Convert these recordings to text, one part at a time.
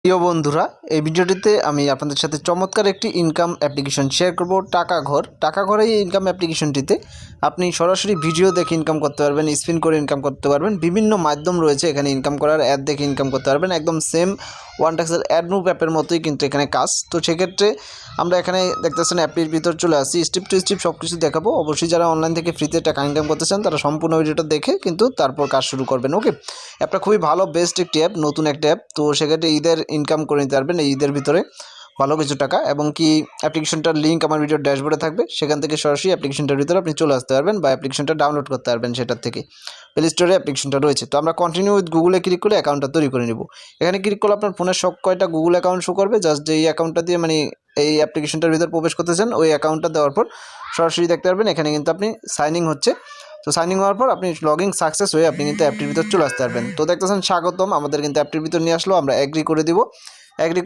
প্রিয় বন্ধুরা, এই ভিডিওটিতে আমি আপনাদের সাথে চমৎকার একটি ইনকাম অ্যাপ্লিকেশন শেয়ার করব, টাকা ঘর এই ইনকাম অ্যাপ্লিকেশনটিতে আপনি সরাসরি ভিডিও দেখে ইনকাম করতে পারবেন, স্পিন করে ইনকাম করতে পারবেন। বিভিন্ন মাধ্যম রয়েছে এখানে ইনকাম করার, অ্যাড দেখে ইনকাম করতে পারবেন। একদম সেম ওয়ান ট্যাক্সের অ্যাড মুভ অ্যাপের মতোই কিন্তু এখানে কাজ। তো সেক্ষেত্রে আমরা এখানে দেখতেছেন অ্যাপটির ভিতর চলে আসি, স্টেপ টু স্টেপ সব কিছু দেখাবো। অবশ্যই যারা অনলাইন থেকে ফ্রিতে টাকা ইনকাম করতে চান তারা সম্পূর্ণ ভিডিওটা দেখে কিন্তু তারপর কাজ শুরু করবেন। ওকে, অ্যাপটা খুবই ভালো, বেস্ট একটি অ্যাপ, নতুন একটা অ্যাপ। তো সেক্ষেত্রে ঈদের ইনকাম করে নিতে পারবেন এই ঈদের ভিতরে ভালো কিছু টাকা। এবং কি অ্যাপ্লিকেশনটার লিঙ্ক আমার ভিডিওর ড্যাশবোর্ডে থাকবে, সেখান থেকে সরাসরি অ্যাপ্লিকেশনটার ভিতরে আপনি চলে আসতে পারবেন বা অ্যাপ্লিকেশনটা ডাউনলোড করতে পারবেন। সেটার থেকে প্লে স্টোরে অ্যাপ্লিকেশনটা রয়েছে। তো আমরা কন্টিনিউ উইথ গুগলে ক্লিক করে অ্যাকাউন্টটা তৈরি করে নেব। এখানে ক্লিক করলে আপনার ফোনের সব কয়টা গুগল অ্যাকাউন্ট শো করবে। জাস্ট এই অ্যাকাউন্টটা দিয়ে মানে এই অ্যাপ্লিকেশনটার ভিতরে প্রবেশ করতে চান, ওই অ্যাকাউন্টটা দেওয়ার পর সরাসরি দেখতে পারবেন এখানে কিন্তু আপনি সাইনিং হচ্ছে। তো সাইনিং হওয়ার পর আপনি লগইং সাকসেস হয়ে আপনি কিন্তু অ্যাপটির ভিতর চলে আসতে পারবেন। তো দেখতেছেন স্বাগতম, আমাদের কিন্তু অ্যাপটির ভিতর নিয়ে আসলো। আমরা এগ্রি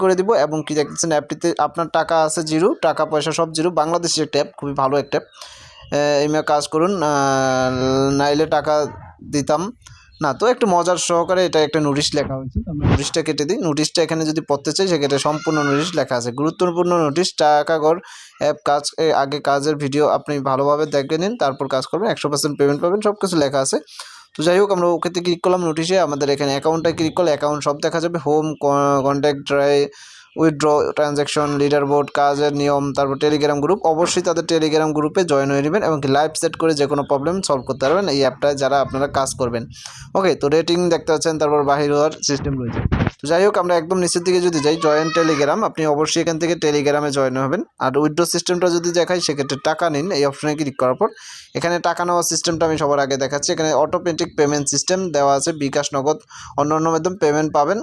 করে দিব এবং কি দেখতেছেন অ্যাপটিতে আপনার টাকা আছে জিরো, টাকা পয়সা সব জিরো। বাংলাদেশের একটা অ্যাপ, খুবই ভালো একটা অ্যাপ। এইভাবে কাজ করুন, নাইলে টাকা দিতাম না। তো একটু মজার সহকারে এটা একটা নোটিশ লেখা হয়েছে, তো আমরা নোটিশটা কেটে দিই। নোটিশটা এখানে যদি পড়তে চাই সেক্ষেত্রে সম্পূর্ণ নোটিশ লেখা আছে, গুরুত্বপূর্ণ নোটিশ। টাকাঘর অ্যাপ কাজ আগে কাজের ভিডিও আপনি ভালোভাবে দেখে নিন, তারপর কাজ করবেন, 100% পেমেন্ট পাবেন, সব কিছু লেখা আছে। তো যাই হোক, আমরা ওকেতে ক্লিক করলাম। নোটিশে আমাদের এখানে অ্যাকাউন্টে ক্লিক করলে অ্যাকাউন্ট সব দেখা যাবে, home, contact, try, withdraw, transaction, leader board, কাজের নিয়ম, তারপর টেলিগ্রাম গ্রুপ। অবশ্যই তাদের টেলিগ্রাম গ্রুপে জয়েন হয়ে নেবেন এবং লাইভ সেট করে যে কোনো প্রবলেম সলভ করতে পারবেন এই অ্যাপটায় যারা আপনারা কাজ করবেন। ওকে, তো রেটিং দেখতে পাচ্ছেন, তারপর বাহির হওয়ার সিস্টেম রয়েছে। তো যাই হোক, আমরা একদম নিচের দিকে যদি যাই, জয়েন টেলিগ্রাম, আপনি অবশ্যই এখান থেকে টেলিগ্রামে জয়েন হবেন। আর উইথড্র সিস্টেমটা যদি দেখাই সেক্ষেত্রে টাকা নিন এই অপশনে ক্লিক করার পর এখানে টাকা নেওয়ার সিস্টেমটা আমি সবার আগে দেখাচ্ছি। এখানে অটোমেটিক পেমেন্ট সিস্টেম দেওয়া আছে, বিকাশ, নগদ, অন্য মাধ্যম পেমেন্ট পাবেন।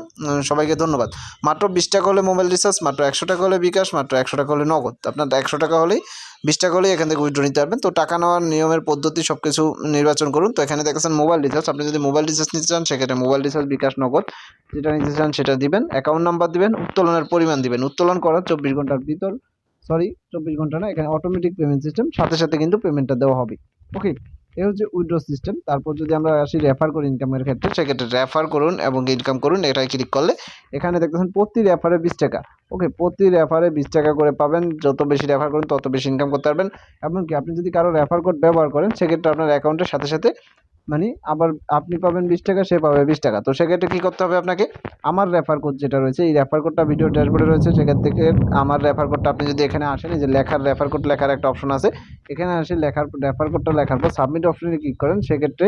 সবাইকে ধন্যবাদ। মাত্র 20 টাকা হলে মোবাইল রিচার্জ, মাত্র 100 টাকা হলে বিকাশ, মাত্র 100 টাকা হলে নগদ। আপনার 100 টাকা হলেই 20 টাকা হলেই এখান থেকে উইথড্র নিতে পারবেন। তো টাকা নেওয়ার নিয়মের পদ্ধতি সব কিছু নির্বাচন করুন। তো এখানে দেখেছেন মোবাইল রিচার্জ, আপনি যদি মোবাইল রিচার্জ নিতে চান সেক্ষেত্রে মোবাইল রিচার্জ, বিকাশ, নগদ যেটা নিতে চান সেটা দিবেন। অ্যাকাউন্ট নাম্বার দিবেন, উত্তোলনের পরিমাণ দিবেন। উত্তোলন করার 24 ঘন্টার ভিতর, 24 ঘন্টা না, এখানে অটোমেটিক পেমেন্ট সিস্টেম, সাথে সাথে কিন্তু পেমেন্টটা দেওয়া হবে। ওকে, এই হচ্ছে উইথড্র সিস্টেম। তারপর যদি আমরা আসি রেফার করি ইনকামের ক্ষেত্রে, সেক্ষেত্রে রেফার করুন এবং ইনকাম করুন, এটাই ক্লিক করলে এখানে দেখতেছেন প্রতি রেফারে 20 টাকা। ওকে, প্রতি রেফারে 20 টাকা করে পাবেন। যত বেশি রেফার করুন তত বেশি ইনকাম করতে পারবেন। এমনকি আপনি যদি কারো রেফার কোড ব্যবহার করেন সেক্ষেত্রে আপনার অ্যাকাউন্টের সাথে সাথে মানে আবার আপনি পাবেন 20 টাকা, সে পাবে 20 টাকা। তো সেক্ষেত্রে কী করতে হবে আপনাকে, আমার রেফার কোড যেটা রয়েছে, এই রেফার কোডটা ভিডিও ড্যাশবোর্ডে রয়েছে, সেখান থেকে আমার রেফার কোডটা আপনি যদি এখানে আসেন, এই যে লেখার রেফার কোড লেখার একটা অপশন আছে, এখানে আসে লেখার রেফার কোডটা লেখার পর সাবমিট অপশনে ক্লিক করেন, সেক্ষেত্রে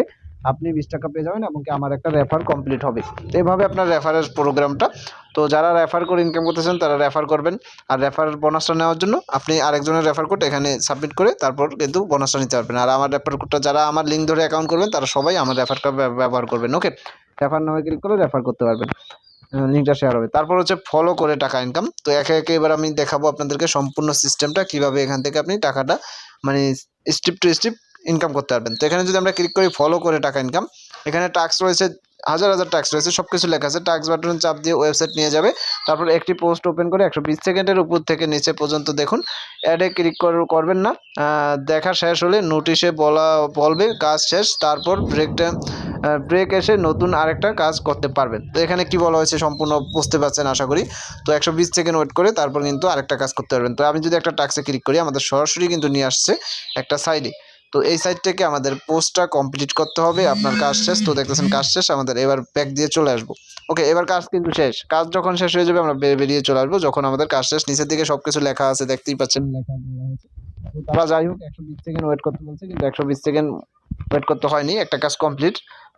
আপনি 20 টাকা পেয়ে যাবেন এবং কি আমার একটা রেফার কমপ্লিট হবে। এভাবে আপনার রেফারের প্রোগ্রামটা। তো যারা রেফার করে ইনকাম করতেছেন তারা রেফার করবেন। আর রেফার বোনাসটা নেওয়ার জন্য আপনি আরেকজনের রেফার কোড এখানে সাবমিট করে তারপর কিন্তু বোনাসটা নিতে পারবেন। আর আমার রেফার কোডটা যারা আমার লিঙ্ক ধরে অ্যাকাউন্ট করবেন তারা সবাই আমার রেফারটা ব্যবহার করবেন। ওকে, রেফার নামে ক্লিক করে রেফার করতে পারবেন, লিঙ্কটা শেয়ার হবে। তারপর হচ্ছে ফলো করে টাকা ইনকাম। তো একে একে এবার আমি দেখাবো আপনাদেরকে সম্পূর্ণ সিস্টেমটা, কিভাবে এখান থেকে আপনি টাকাটা মানে স্টেপ টু স্টেপ ইনকাম করতে পারবেন। তো এখানে যদি আমরা ক্লিক করি ফলো করে টাকা ইনকাম, এখানে টাস্ক রয়েছে, হাজার হাজার টাস্ক রয়েছে, সব কিছু লেখা আছে। টাস্ক বাটন চাপ দিয়ে ওয়েবসাইট নিয়ে যাবে। তারপর একটি পোস্ট ওপেন করে 120 সেকেন্ডের উপর থেকে নিচে পর্যন্ত দেখুন। অ্যাডে ক্লিক করবেন না। দেখা শেষ হলে নোটিশে বলবে কাজ শেষ, তারপর ব্রেক এসে নতুন আরেকটা কাজ করতে পারবেন। তো এখানে কি বলা হয়েছে সম্পূর্ণ বুঝতে পারছেন আশা করি। তো 120 সেকেন্ড ওয়েট করে তারপর কিন্তু আরেকটা কাজ করতে পারবেন। তো আমি যদি একটা টাস্কে ক্লিক করি, আমাদের সরাসরি কিন্তু নিয়ে আসছে একটা সাইডে। তো এই সাইড থেকে আমাদের পোস্টটা কমপ্লিট করতে হবে। আপনার কাজ শেষ, তো দেখতেছেন কাজ শেষ, আমাদের এবার ব্যাক দিয়ে চলে আসবো। ওকে, এবার কাজ কিন্তু শেষ। কাজ যখন শেষ হয়ে যাবে আমরা বেরিয়ে চলে আসবো যখন আমাদের কাজ শেষ। নিচের দিকে সবকিছু লেখা আছে, দেখতেই পাচ্ছেন লেখা আছে। তো তারা যাই হোক 120 সেকেন্ড ওয়েট করতে বলছে, কিন্তু 120 সেকেন্ড ওয়েট করতে হয়নি, একটা কাজ কমপ্লিট।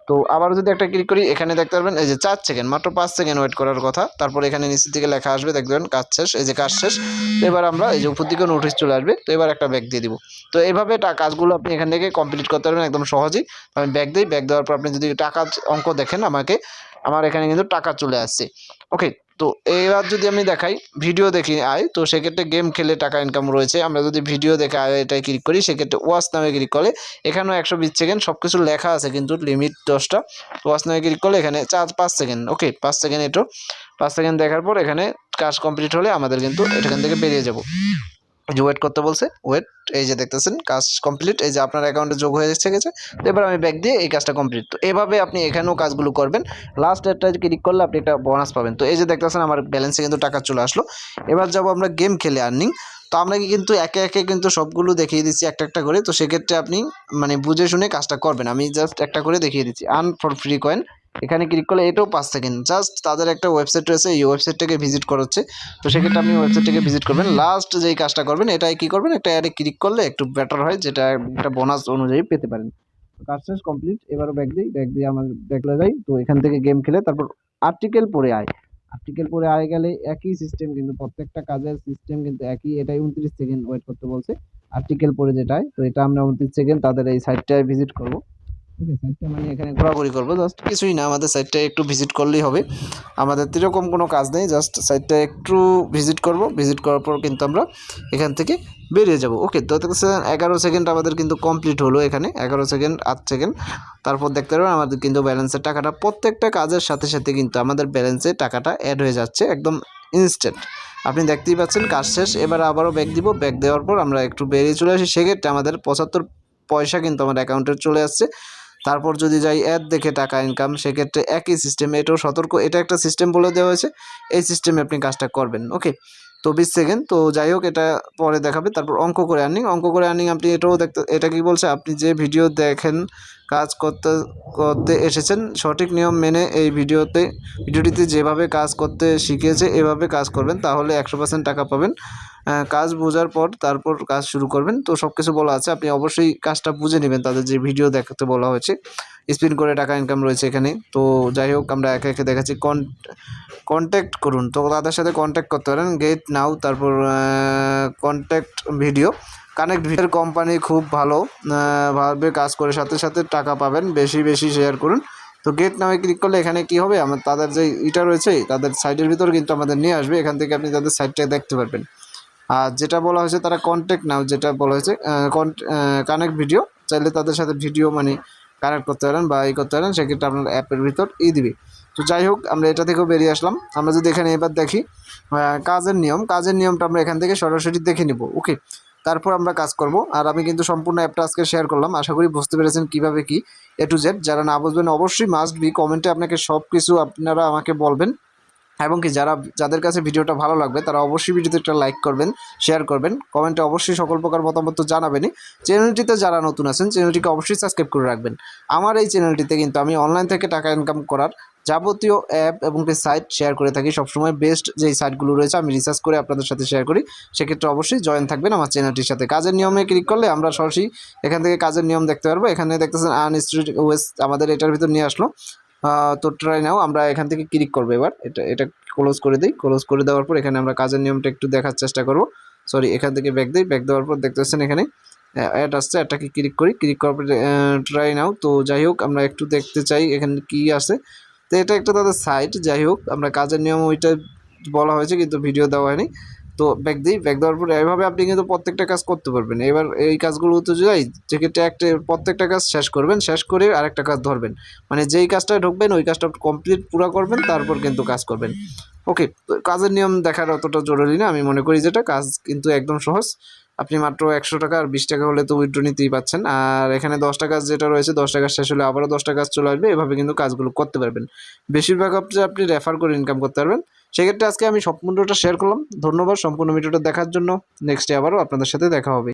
তো আবার যদি একটা ক্লিক করি, এখানে দেখতে পারবেন এই যে 4 সেকেন্ড, মাত্র 5 সেকেন্ড ওয়েট করার কথা। তারপর এখানে নিচের দিকে লেখা আসবে, দেখবেন কাজ শেষ, এই যে কাজ শেষ। তো এবার আমরা এই যে উপর দিকে নোটিশ চলে আসবে, তো এবার একটা ব্যাক দিয়ে দিব। তো এইভাবে কাজগুলো আপনি এখান থেকে কমপ্লিট করতে পারবেন একদম সহজেই। আমি ব্যাক দিই, ব্যাক দেওয়ার পর আপনি যদি টাকার অঙ্ক দেখেন, আমার এখানে কিন্তু টাকা চলে আসছে। ওকে, তো এবার যদি আমি দেখাই ভিডিও দেখি আয়, তো সেক্ষেত্রে গেম খেলে টাকা ইনকাম রয়েছে। আমরা যদি ভিডিও দেখে আয় এটাই ক্লিক করি, সেক্ষেত্রে ওয়াচ নামে ক্লিক করলে এখানেও 120 সেকেন্ড সব কিছু লেখা আছে, কিন্তু লিমিট 10টা। ওয়াচ নামে ক্লিক করলে এখানে 5 সেকেন্ড। ওকে, 5 সেকেন্ড, এটো 5 সেকেন্ড দেখার পর এখানে কাজ কমপ্লিট হলে আমাদের কিন্তু এখান থেকে বেরিয়ে যাব। যে ওয়েট করতে বলছে, ওয়েট। এই যে দেখতেছেন কাজ কমপ্লিট, এই যে আপনার অ্যাকাউন্টে যোগ হয়ে গেছে। তো এবার আমি ব্যাক দিয়ে এই কাজটা কমপ্লিট। তো এভাবে আপনি এখানেও কাজগুলো করবেন। লাস্ট একটা ক্লিক করলে আপনি একটা বোনাস পাবেন। তো এই যে দেখতেছেন আমার ব্যালেন্সে কিন্তু টাকা চলে আসলো। এবার যাব আমরা গেম খেলে আর্নিং। তো আমরা কিন্তু একে একে কিন্তু সবগুলো দেখিয়ে দিচ্ছি একটা একটা করে। তো সেক্ষেত্রে আপনি মানে বুঝে শুনে কাজটা করবেন। আমি জাস্ট একটা করে দেখিয়ে দিচ্ছি। আর্ন ফর ফ্রি কয়েন, এখানে ক্লিক করলে এটাও 5 সেকেন্ড। জাস্ট তাদের একটা ওয়েবসাইট রয়েছে, এই ওয়েবসাইটটাকে ভিজিট করাচ্ছে। তো সেক্ষেত্রে আপনি ওয়েবসাইটটাকে ভিজিট করবেন। লাস্ট যেই কাজটা করবেন এটাই কী করবেন, একটা অ্যাডে ক্লিক করলে একটু বেটার হয়, যেটা একটা বোনাস অনুযায়ী পেতে পারেন। তো কাজ শেষ কমপ্লিট। এবারও ব্যাক দিয়ে আমার ব্যাকলে যাই। তো এখান থেকে গেম খেলে তারপর আর্টিকেল পড়ে আয়। আর্টিকেল পড়ে আয় গেলে একই সিস্টেম, কিন্তু প্রত্যেকটা কাজের সিস্টেম কিন্তু একই। এটাই 29 সেকেন্ড ওয়েট করতে বলছে আর্টিকেল পড়ে যেটায়। তো এটা আমরা 29 সেকেন্ড তাদের এই সাইটটায় ভিজিট করবো। ঠিক আছে, সাইটটা মানে এখানে ঘোরাঘুরি করবো, জাস্ট কিছুই না, আমাদের সাইটটা একটু ভিজিট করলেই হবে। আমাদের এরকম কোনো কাজ নেই, জাস্ট সাইটটা একটু ভিজিট করব। ভিজিট করার পর কিন্তু আমরা এখান থেকে বেরিয়ে যাব। ওকে, তো 11 সেকেন্ড আমাদের কিন্তু কমপ্লিট হলো। এখানে 11 সেকেন্ড 8 সেকেন্ড। তারপর দেখতে পারবেন আমাদের কিন্তু ব্যালেন্সের টাকাটা প্রত্যেকটা কাজের সাথে সাথে কিন্তু আমাদের ব্যালেন্সে টাকাটা অ্যাড হয়ে যাচ্ছে একদম ইনস্ট্যান্ট। আপনি দেখতেই পাচ্ছেন কাজ শেষ। এবার আবারও ব্যাক দিব। ব্যাক দেওয়ার পর আমরা একটু বেরিয়ে চলে আসি। সেক্ষেত্রে আমাদের 75 পয়সা কিন্তু আমার অ্যাকাউন্টে চলে আসছে। তারপর যদি যাই অ্যাড দেখে টাকা ইনকাম, সেক্ষেত্রে একই সিস্টেম, এটাও সতর্ক, এটা একটা সিস্টেম বলে দেওয়া হয়েছে, এই সিস্টেমে আপনি কাজটা করবেন। ওকে, তো 20 সেকেন্ড। তো যাই হোক, এটা পরে দেখাবে। তারপর অঙ্ক করে আর্নিং আপনি এটাও দেখতে, এটা কি বলছে, আপনি যে ভিডিও দেখেন কাজ করতে করতে এসেছেন, সঠিক নিয়ম মেনে এই ভিডিওটিতে যেভাবে কাজ করতে শিখেছে এভাবে কাজ করবেন, তাহলে 100% টাকা পাবেন। কাজ বোঝার পর তারপর কাজ শুরু করবেন। তো সব কিছু বলা আছে, আপনি অবশ্যই কাজটা বুঝে নেবেন। তাদের যে ভিডিও দেখাতে বলা হয়েছে, স্পিন করে টাকা ইনকাম রয়েছে এখানে। তো যাই হোক, আমরা একে একে দেখাচ্ছি। কন্ট্যাক্ট করুন, তো তাদের সাথে কন্ট্যাক্ট করতে পারেন। গেট নাও, তারপর কন্ট্যাক্ট ভিডিও। কানেক্ট ভিডিওর কোম্পানি খুব ভাবে কাজ করে, সাথে সাথে টাকা পাবেন। বেশি বেশি শেয়ার করুন। তো গেট নামে ক্লিক করলে এখানে কি হবে, আমার তাদের যে এটা রয়েছে তাদের সাইটের ভিতর কিন্তু আমাদের নিয়ে আসবে। এখান থেকে আপনি তাদের সাইটটা দেখতে পারবেন। আর যেটা বলা হয়েছে তারা কন্ট্যাক্ট নাও, যেটা বলা হয়েছে কানেক্ট ভিডিও, চাইলে তাদের সাথে ভিডিও মানে কানেক্ট করতে পারেন বা করতে পারেন, সেক্ষেত্রে আপনার অ্যাপের ভিতর দিবে। তো যাই হোক, আমরা এটা থেকেও বেরিয়ে আসলাম। আমরা যদি এখানে এবার দেখি কাজের নিয়মটা আমরা এখান থেকে সরাসরি দেখে নিব। ওকে, তারপর আমরা কাজ করব। আর আমি কিন্তু সম্পূর্ণ অ্যাপটা আজকে শেয়ার করলাম, আশা করি বুঝতে পেরেছেন কীভাবে কি A to Z। যারা না বুঝবেন অবশ্যই মাস্ট বি কমেন্টে আপনাকে সব কিছু আপনারা আমাকে বলবেন। এবং কি যাদের কাছে ভিডিওটা ভালো লাগবে তারা অবশ্যই ভিডিওতে একটা লাইক করবেন, শেয়ার করবেন, কমেন্টে অবশ্যই সকল প্রকার মতামত জানাবেনই। চ্যানেলটিতে যারা নতুন আছেন চ্যানেলটিকে অবশ্যই সাবস্ক্রাইব করে রাখবেন। আমার এই চ্যানেলটিতে কিন্তু আমি অনলাইন থেকে টাকা ইনকাম করার যাবতীয় অ্যাপ এবং সাইট শেয়ার করে থাকি। সবসময় বেস্ট যেই সাইটগুলো রয়েছে আমি রিসার্চ করে আপনাদের সাথে শেয়ার করি। সেক্ষেত্রে অবশ্যই জয়েন থাকবেন আমার চ্যানেলটির সাথে। কাজের নিয়মে ক্লিক করলে আমরা সরাসরি এখান থেকে কাজের নিয়ম দেখতে পারবো। এখানে দেখতেছেন আনস্ট্রিট ওয়েস, আমাদের এটার ভিতর নিয়ে আসলো। তো ট্রাই নাও, আমরা এখান থেকে ক্লিক করবো। এবার এটা ক্লোজ করে দিই। ক্লোজ করে দেওয়ার পর এখানে আমরা কাজের নিয়মটা একটু দেখার চেষ্টা করব। সরি, এখান থেকে ব্যাক দিই। ব্যাক দেওয়ার পর দেখতেছেন এখানে অ্যাড আসছে, অ্যাডটাকে ক্লিক করি। ক্লিক করার পর ট্রাই নাও। তো যাই হোক, আমরা একটু দেখতে চাই এখানে কি আছে। তো এটা একটা তাদের সাইট। যাই হোক, আমরা কাজের নিয়ম ওইটা বলা হয়েছে কিন্তু ভিডিও দেওয়া হয়নি। তো ব্যাক দিই। ব্যাক দেওয়ার পর এইভাবে আপনি কিন্তু প্রত্যেকটা কাজ করতে পারবেন। এবার এই কাজগুলো তো যাই, সেক্ষেত্রে প্রত্যেকটা কাজ শেষ করবেন, শেষ করে আরেকটা কাজ ধরবেন। মানে যেই কাজটা ঢুকবেন ওই কাজটা কমপ্লিট পুরো করবেন, তারপর কিন্তু কাজ করবেন। ওকে, তো কাজের নিয়ম দেখার অতটা জরুরি না, আমি মনে করি যেটা কাজ কিন্তু একদম সহজ। আপনি মাত্র 100 টাকা আর 20 টাকা হলে তো উইথড্র নিতেই পাচ্ছেন। আর এখানে 10টা কাজ যেটা রয়েছে, 10টা কাজ শেষ হলে আবারও 10টা কাজ চলে আসবে। এভাবে কিন্তু কাজগুলো করতে পারবেন। বেশিরভাগ আপনি রেফার করে ইনকাম করতে পারবেন। সেক্ষেত্রে আজকে আমি সম্পূর্ণটা শেয়ার করলাম। ধন্যবাদ সম্পূর্ণ ভিডিওটা দেখার জন্য। নেক্সটে আবারও আপনাদের সাথে দেখা হবে।